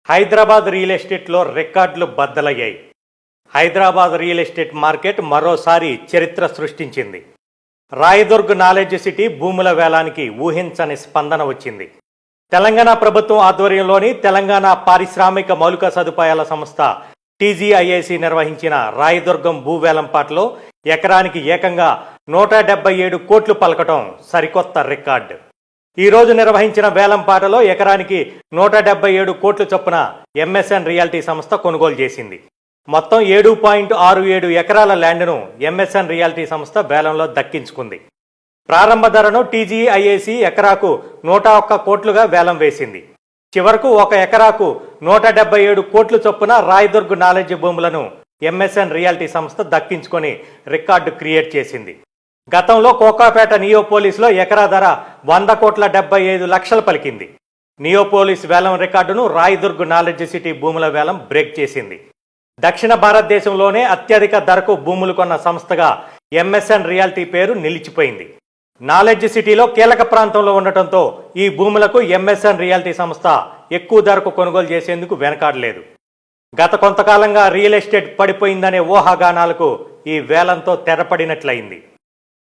Hyderabad real ఎస్టేట్లో రికార్డులు బద్దలయ్యాయి. Hyderabad real estate market మరోసారి చరిత్ర సృష్టించింది. రాయదుర్గ్ నాలెడ్జ్ సిటీ భూముల వేలానికి ఊహించని స్పందన వచ్చింది. తెలంగాణ ప్రభుత్వం ఆధ్వర్యంలోని తెలంగాణ పారిశ్రామిక మౌలిక సదుపాయాల సంస్థ టీజీఐఏసీ నిర్వహించిన రాయదుర్గం భూవేలంపాట్లో ఎకరానికి ఏకంగా 177 కోట్లు పలకటం సరికొత్త రికార్డు. ఈ రోజు నిర్వహించిన వేలంపాటలో ఎకరానికి 177 కోట్ల చొప్పున ఎంఎస్ఎన్ రియాల్టీ సంస్థ కొనుగోలు చేసింది. మొత్తం 7.67 ఎకరాల ల్యాండ్ను ఎంఎస్ఎన్ రియాల్టీ సంస్థ వేలంలో దక్కించుకుంది. ప్రారంభ ధరను టీజీఐఏసీ ఎకరాకు 101 కోట్లుగా వేలం వేసింది. చివరకు ఒక ఎకరాకు 177 కోట్ల చొప్పున రాయదుర్గ్ నాలెడ్జ్ భూములను ఎంఎస్ఎన్ రియాల్టీ సంస్థ దక్కించుకొని రికార్డు క్రియేట్ చేసింది. గతంలో కోకాపేట నియోపోలిస్లో ఎకరా ధర 100,75,00,000 పలికింది. నియోపోలిస్ వేలం రికార్డును రాయదుర్గ్ నాలెడ్జ్ సిటీ భూముల వేలం బ్రేక్ చేసింది. దక్షిణ భారతదేశంలోనే అత్యధిక ధరకు భూములు కొన్న సంస్థగా ఎంఎస్ఎన్ రియాల్టీ పేరు నిలిచిపోయింది. నాలెడ్జ్ సిటీలో కీలక ప్రాంతంలో ఉండటంతో ఈ భూములకు ఎంఎస్ఎన్ రియాల్టీ సంస్థ ఎక్కువ ధరకు కొనుగోలు చేసేందుకు వెనకాడలేదు. గత కొంతకాలంగా రియల్ ఎస్టేట్ పడిపోయిందనే ఊహాగానాలకు ఈ వేలంతో తెరపడినట్లయింది.